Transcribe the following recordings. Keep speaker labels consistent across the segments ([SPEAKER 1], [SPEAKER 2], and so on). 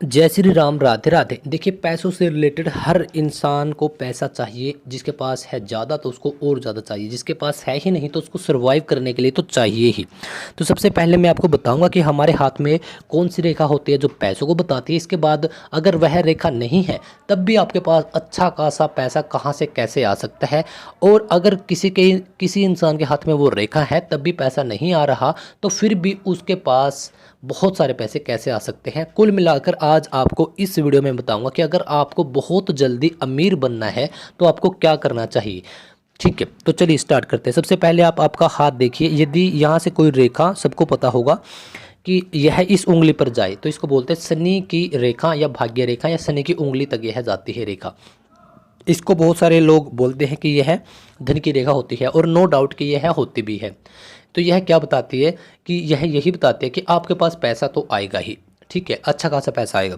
[SPEAKER 1] जय श्री राम, राधे राधे। देखिए, पैसों से रिलेटेड हर इंसान को पैसा चाहिए। जिसके पास है ज़्यादा तो उसको और ज़्यादा चाहिए, जिसके पास है ही नहीं तो उसको सर्वाइव करने के लिए तो चाहिए ही। तो सबसे पहले मैं आपको बताऊंगा कि हमारे हाथ में कौन सी रेखा होती है जो पैसों को बताती है। इसके बाद अगर वह रेखा नहीं है तब भी आपके पास अच्छा खासा पैसा कहाँ से कैसे आ सकता है। और अगर किसी इंसान के हाथ में वो रेखा है तब भी पैसा नहीं आ रहा तो फिर भी उसके पास बहुत सारे पैसे कैसे आ सकते हैं। कुल मिलाकर आज आपको इस वीडियो में बताऊंगा कि अगर आपको बहुत जल्दी अमीर बनना है तो आपको क्या करना चाहिए। ठीक है, तो चलिए स्टार्ट करते हैं। सबसे पहले आप आपका हाथ देखिए। यदि यहाँ से कोई रेखा, सबको पता होगा कि यह इस उंगली पर जाए तो इसको बोलते हैं शनि की रेखा या भाग्य रेखा, या शनि की उंगली तक यह जाती है रेखा। इसको बहुत सारे लोग बोलते हैं कि यह धन की रेखा होती है, और नो डाउट कि यह होती भी है। तो यह क्या बताती है कि यह यही बताती है कि आपके पास पैसा तो आएगा ही। ठीक है, अच्छा खासा पैसा आएगा।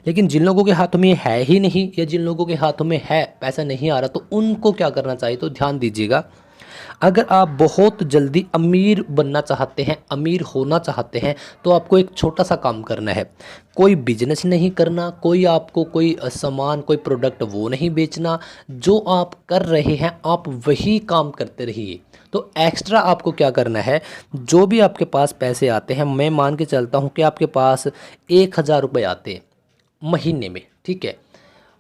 [SPEAKER 1] लेकिन जिन लोगों के हाथों में है ही नहीं, या जिन लोगों के हाथों में है पैसा नहीं आ रहा, तो उनको क्या करना चाहिए, तो ध्यान दीजिएगा। अगर आप बहुत जल्दी अमीर बनना चाहते हैं, अमीर होना चाहते हैं, तो आपको एक छोटा सा काम करना है। कोई बिजनेस नहीं करना, कोई आपको कोई सामान, कोई प्रोडक्ट वो नहीं बेचना। जो आप कर रहे हैं आप वही काम करते रहिए। तो एक्स्ट्रा आपको क्या करना है, जो भी आपके पास पैसे आते हैं, मैं मान के चलता हूँ कि आपके पास 1,000 रुपये आते हैं महीने में। ठीक है,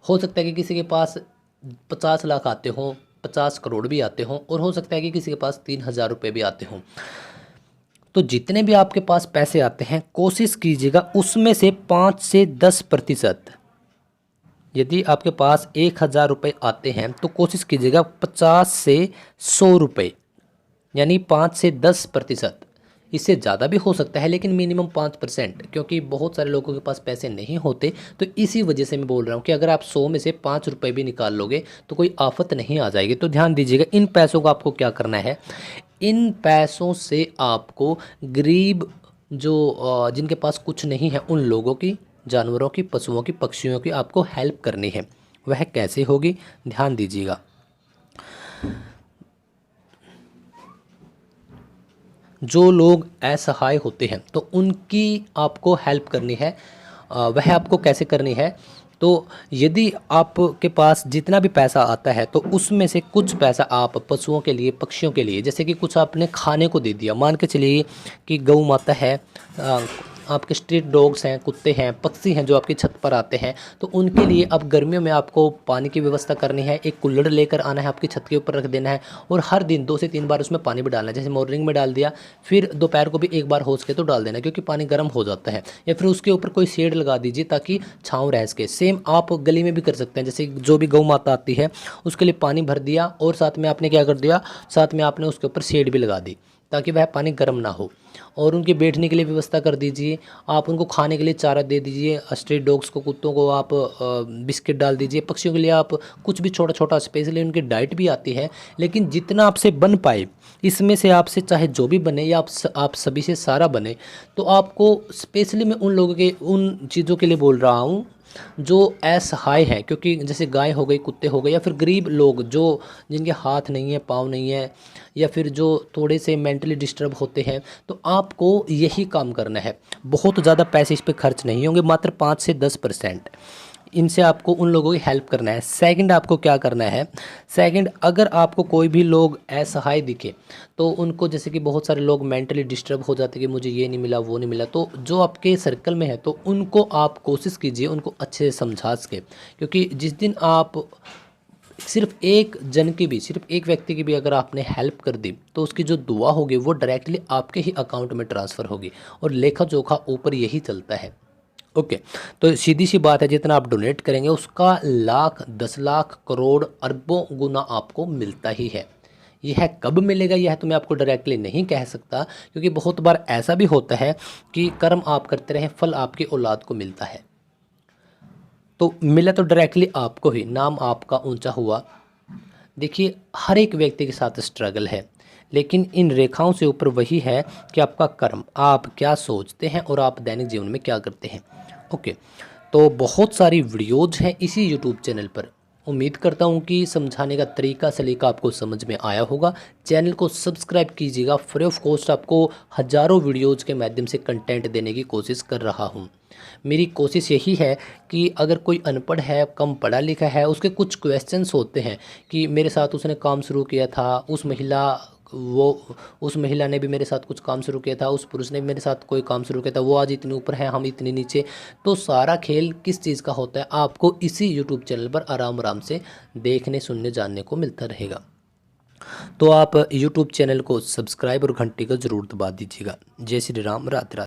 [SPEAKER 1] हो सकता है कि किसी के पास 50 लाख आते हों, 50 करोड़ भी आते हों, और हो सकता है कि किसी के पास 3,000 रुपये भी आते हों। तो जितने भी आपके पास पैसे आते हैं कोशिश कीजिएगा उसमें से 5 से 10%, यदि आपके पास 1,000 रुपये आते हैं तो कोशिश कीजिएगा 50 से 100 रुपये, यानी 5 से 10%। इससे ज़्यादा भी हो सकता है लेकिन मिनिमम 5%, क्योंकि बहुत सारे लोगों के पास पैसे नहीं होते। तो इसी वजह से मैं बोल रहा हूँ कि अगर आप 100 में से 5 रुपये भी निकाल लोगे तो कोई आफत नहीं आ जाएगी। तो ध्यान दीजिएगा, इन पैसों को आपको क्या करना है। इन पैसों से आपको गरीब जो जिनके पास कुछ नहीं है उन लोगों की, जानवरों की, पशुओं की, पक्षियों की आपको हेल्प करनी है। वह कैसे होगी, ध्यान दीजिएगा। जो लोग असहाय होते हैं तो उनकी आपको हेल्प करनी है। वह आपको कैसे करनी है, तो यदि आपके पास जितना भी पैसा आता है तो उसमें से कुछ पैसा आप पशुओं के लिए, पक्षियों के लिए, जैसे कि कुछ आपने खाने को दे दिया। मान के चलिए कि गौ माता है, आपके स्ट्रीट डॉग्स हैं, कुत्ते हैं, पक्षी हैं जो आपकी छत पर आते हैं, तो उनके लिए अब गर्मियों में आपको पानी की व्यवस्था करनी है। एक कुल्हड़ लेकर आना है, आपकी छत के ऊपर रख देना है, और हर दिन 2 से 3 बार उसमें पानी भी डालना है। जैसे मॉर्निंग में डाल दिया, फिर दोपहर को भी एक बार हो सके तो डाल देना, क्योंकि पानी गर्म हो जाता है। या फिर उसके ऊपर कोई शेड लगा दीजिए ताकि छाँव रह सके। सेम आप गली में भी कर सकते हैं। जैसे जो भी गौ माता आती है उसके लिए पानी भर दिया, और साथ में आपने क्या कर दिया, साथ में आपने उसके ऊपर शेड भी लगा दी ताकि वह पानी गर्म ना हो। और उनके बैठने के लिए व्यवस्था कर दीजिए। आप उनको खाने के लिए चारा दे दीजिए। स्ट्रीट डॉग्स को, कुत्तों को आप बिस्किट डाल दीजिए। पक्षियों के लिए आप कुछ भी छोटा छोटा, स्पेशली उनकी डाइट भी आती है। लेकिन जितना आपसे बन पाए, इसमें से आपसे चाहे जो भी बने, या आप सभी से सारा बने, तो आपको स्पेशली मैं उन लोगों के, उन चीज़ों के लिए बोल रहा हूँ जो असहाय हैं। क्योंकि जैसे गाय हो गई, कुत्ते हो गए, या फिर गरीब लोग जो जिनके हाथ नहीं है, पाँव नहीं है, या फिर जो थोड़े से मेंटली डिस्टर्ब होते हैं, तो आपको यही काम करना है। बहुत ज़्यादा पैसे इस पे खर्च नहीं होंगे, मात्र 5 से 10%। इनसे आपको उन लोगों की हेल्प करना है। सेकंड आपको क्या करना है, सेकंड, अगर आपको कोई भी लोग असहाय दिखे तो उनको, जैसे कि बहुत सारे लोग मेंटली डिस्टर्ब हो जाते हैं कि मुझे ये नहीं मिला, वो नहीं मिला, तो जो आपके सर्कल में है तो उनको आप कोशिश कीजिए उनको अच्छे से समझा सके। क्योंकि जिस दिन आप सिर्फ एक जन की भी, सिर्फ एक व्यक्ति की भी अगर आपने हेल्प कर दी तो उसकी जो दुआ होगी वो डायरेक्टली आपके ही अकाउंट में ट्रांसफ़र होगी। और लेखा जोखा ऊपर यही चलता है। ओके, तो सीधी सी बात है, जितना आप डोनेट करेंगे उसका लाख, 10 लाख, करोड़, अरबों गुना आपको मिलता ही है। यह कब मिलेगा यह तो मैं आपको डायरेक्टली नहीं कह सकता, क्योंकि बहुत बार ऐसा भी होता है कि कर्म आप करते रहें, फल आपकी औलाद को मिलता है। तो मिला तो डायरेक्टली आपको ही, नाम आपका ऊंचा हुआ। देखिए, हर एक व्यक्ति के साथ स्ट्रगल है, लेकिन इन रेखाओं से ऊपर वही है कि आपका कर्म, आप क्या सोचते हैं और आप दैनिक जीवन में क्या करते हैं। ओके, तो बहुत सारी वीडियोज़ हैं इसी यूट्यूब चैनल पर। उम्मीद करता हूँ कि समझाने का तरीका सलीका आपको समझ में आया होगा। चैनल को सब्सक्राइब कीजिएगा। फ्री ऑफ कॉस्ट आपको हज़ारों वीडियोज़ के माध्यम से कंटेंट देने की कोशिश कर रहा हूँ। मेरी कोशिश यही है कि अगर कोई अनपढ़ है, कम पढ़ा लिखा है, उसके कुछ क्वेश्चंस होते हैं कि मेरे साथ उसने काम शुरू किया था, उस महिला ने भी मेरे साथ कुछ काम शुरू किया था, उस पुरुष ने भी मेरे साथ कोई काम शुरू किया था, वो आज इतने ऊपर हैं, हम इतने नीचे। तो सारा खेल किस चीज़ का होता है आपको इसी यूट्यूब चैनल पर आराम आराम से देखने सुनने जानने को मिलता रहेगा। तो आप यूट्यूब चैनल को सब्सक्राइब और घंटी को ज़रूर दबा दीजिएगा। जय श्री राम, राधे राधे।